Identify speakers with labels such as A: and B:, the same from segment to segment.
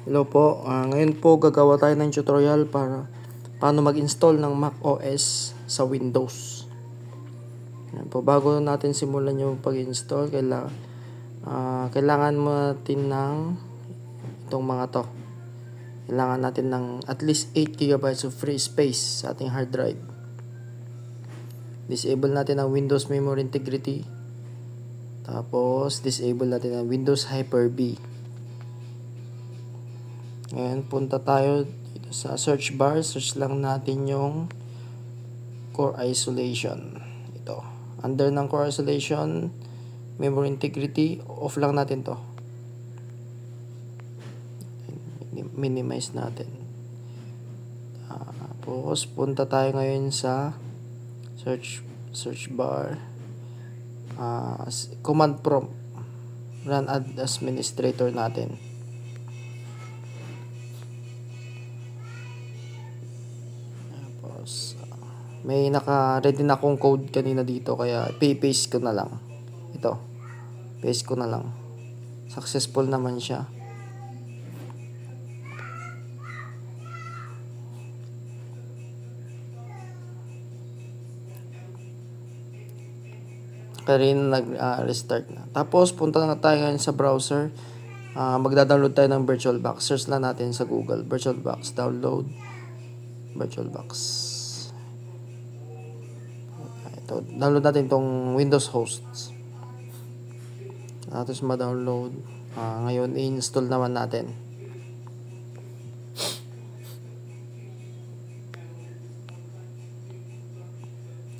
A: Hello po, ngayon po gagawa tayo ng tutorial para paano mag-install ng Mac OS sa Windows. Yan po, bago natin simulan yung pag-install, kailangan natin ng itong mga to. Kailangan natin ng at least 8 GB of free space sa ating hard drive. Disable natin ang Windows Memory Integrity. Tapos, disable natin ang Windows Hyper-V. Ngayon, punta tayo dito sa search bar. Search lang natin yung Core Isolation. Ito. Under ng Core Isolation, Memory Integrity, off lang natin to. Minimize natin. Tapos, punta tayo ngayon sa search bar. Command prompt. Run as administrator natin. May naka-ready na akong code kanina dito, kaya paste ko na lang. Ito. Paste ko na lang. Successful naman siya. Kaya rin nag-restart na. Tapos, punta na tayo ngayon sa browser. Magda-download tayo ng VirtualBox. Search lang natin sa Google. VirtualBox. Download. VirtualBox. Ito. Download natin itong Windows hosts. Tapos ma-download. Ngayon, i-install naman natin.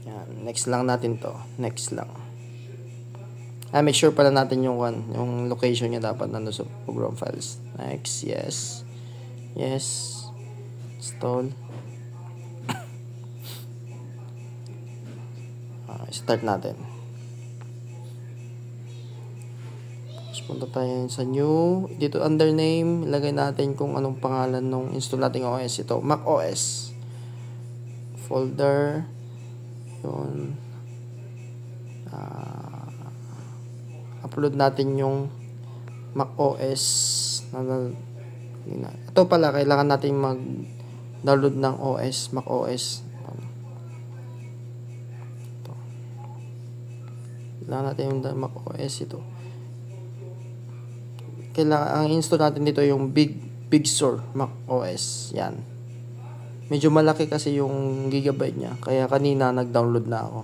A: Yan. Next lang natin to. Next lang. Make sure pala natin yung location niya dapat nandun sa program files. Next, yes. Yes. Install. Start natin. Tapos punta tayo sa new. Dito under name, ilagay natin kung anong pangalan nung install nating OS. Ito, Mac OS. Folder. Yun. Upload natin yung Mac OS. Ito pala, kailangan natin mag-download ng OS, Mac OS. Kailangan natin yung Mac OS ito. Ang install natin dito yung Big Sur Mac OS. Yan. Medyo malaki kasi yung gigabyte niya. Kaya kanina nag-download na ako.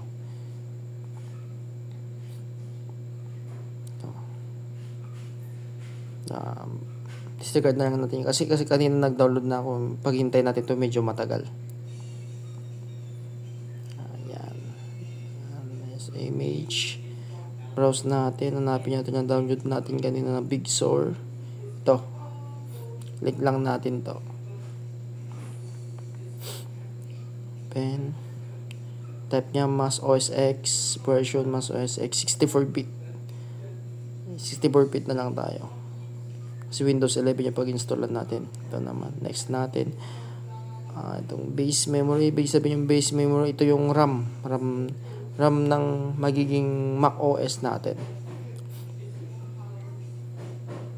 A: Disregard na lang natin. Kasi kanina nag-download na ako. Paghintay natin ito medyo matagal. Ayan. Image. Browse natin. Hanapin natin yung download natin kanina na Big Sur. Ito. Click lang natin to. Pen. Type niya Mac OS X. Version Mac OS X. 64-bit. 64-bit na lang tayo. Kasi Windows 11 yung pag-installan natin. Ito naman. Next natin. Itong base memory. Ibig sabihin yung base memory. Ito yung RAM ng magiging Mac OS natin.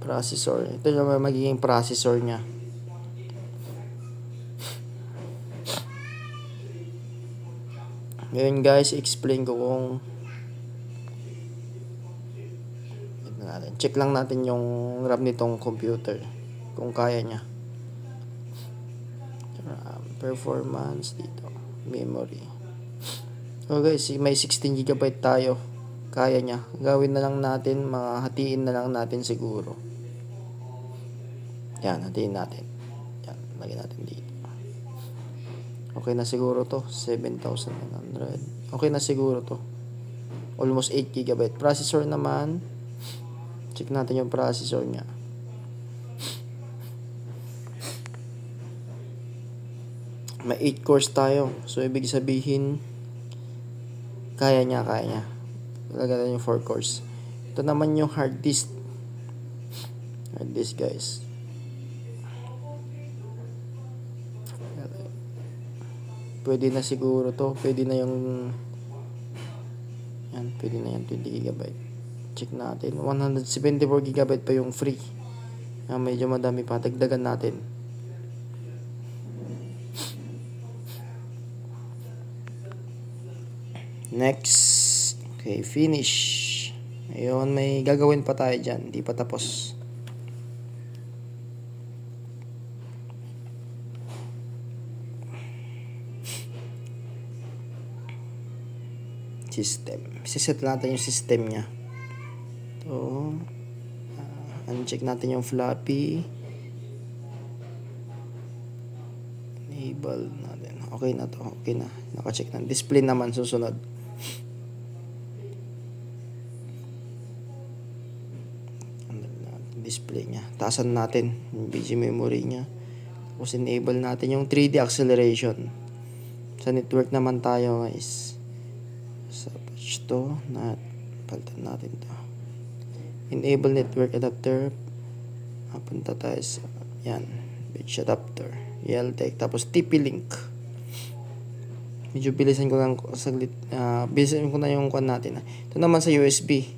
A: Processor. Ito yung magiging processor niya. Ngayon guys, explain ko kung check lang natin yung RAM nitong computer kung kaya niya. Performance dito, memory. So guys, may 16 GB tayo. Kaya niya. Gawin na lang natin, hatiin na lang natin siguro. Yan, hatiin natin. Yan, lagyan natin dito. Okay na siguro to, 7,900. Okay na siguro to. Almost 8 GB. Processor naman, check natin yung processor niya. May 8 cores tayo. So, ibig sabihin, kaya niya. Lagyan natin yung 4 cores. Ito naman yung hard disk. Hard disk, guys. Pwede na siguro to. Pwede na yung pwede na yan, 20 GB. Check natin. 174 GB pa yung free. Medyo madami pa. Dagdagan natin. Next. Okay, finish. Ayun, may gagawin pa tayo dyan. Hindi pa tapos. System. Siset natin yung system niya. So, uncheck natin yung floppy. Enable natin. Okay na to. Okay na. Naka-check na. Display naman susunod. Display niya. Taasan natin yung BG memory niya. Tapos enable natin yung 3D acceleration. Sa network naman tayo, guys. Sa patch to, palitan natin to. Enable network adapter. Punta tayo sa yan, bridge adapter, YLTech, tapos TP-Link. Medyo bilisan ko lang saglit. Bilisan ko na yung kuan natin. Ito naman sa USB.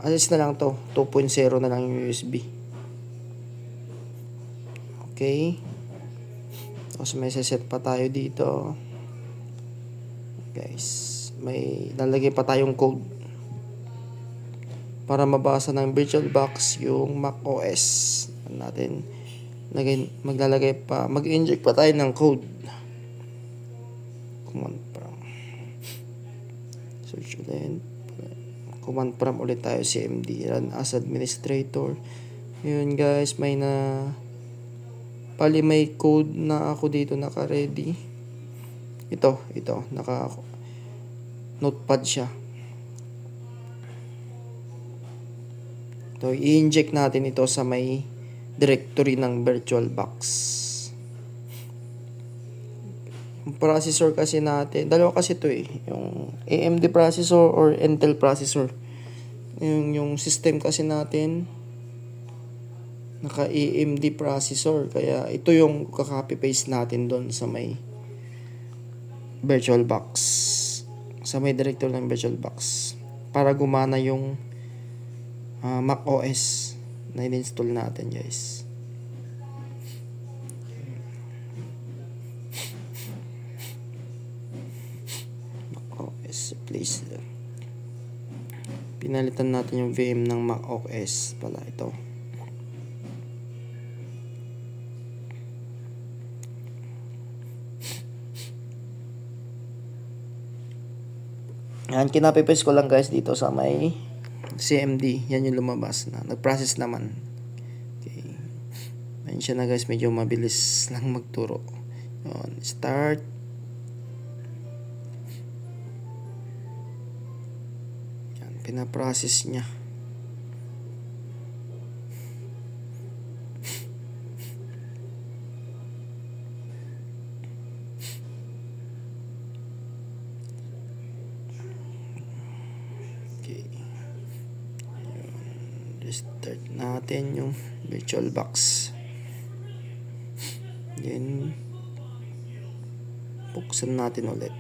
A: Alis na lang to. 2.0 na lang yung USB. Okay. Tapos may set pa tayo dito. Guys, may lalagay pa tayong code para mabasa ng VirtualBox yung macOS natin. Maglalagay pa, mag-inject pa tayo ng code. Command prompt. Search ulit. Command prompt ulit tayo, CMD, run as administrator. Yun guys, may code na ako dito naka-ready. Ito, notepad siya. So, i-inject natin ito sa may directory ng VirtualBox. Yung processor kasi natin, dalawa kasi ito yung AMD processor or Intel processor. Yung system kasi natin naka AMD processor, kaya ito yung kaka-copy paste natin doon sa may VirtualBox, sa may directory ng VirtualBox para gumana yung macOS na in-install natin, guys. macOS, please. Pinalitan natin yung VM ng macOS pala ito. Yan, kinapipis ko lang guys dito sa may CMD. Yan yung lumabas na. Nag-process naman. Okay. Ayan siya na guys. Medyo mabilis lang magturo. Yun. Start. Yan. Pinaprocess niya. Start natin yung VirtualBox. Then buksan natin ulit.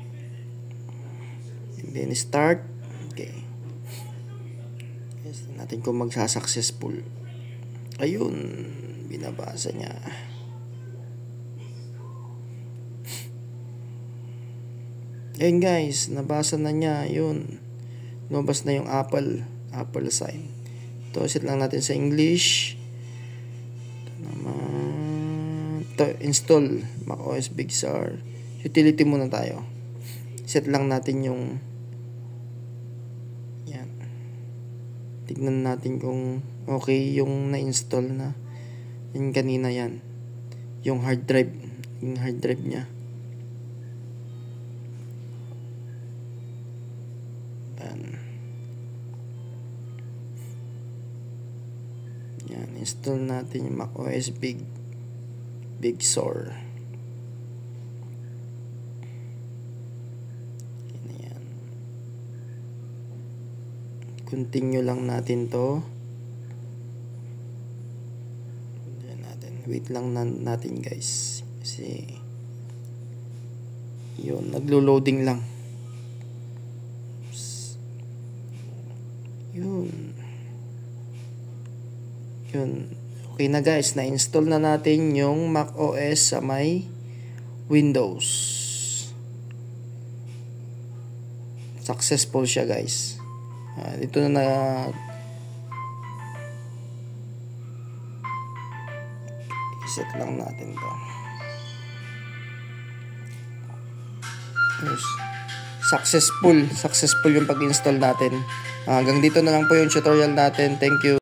A: And then start. Okay. Yes, natin kung magsa-successful. Ayun, binabasa niya. Ayun guys, nabasa na niya. Ayun. Lumabas na yung Apple sign. Ito, set lang natin sa English. Ito naman. Ito, install macOS Big Sur. Utility muna tayo. Set lang natin yung yan. Tignan natin kung okay yung na-install na. Yung kanina yan. Yung hard drive. Yung hard drive niya. Yan, install natin yung macOS Big Sur. Yan. Continue lang natin to. Yan natin. Wait lang natin guys. Kasi yun, naglo-loading lang. Yun. Yun. Okay na guys, na-install na natin yung macOS sa may Windows. Successful siya guys. Dito na i-set lang natin to. Yes. Successful yung pag-install natin. Hanggang dito na lang po yung tutorial natin. Thank you.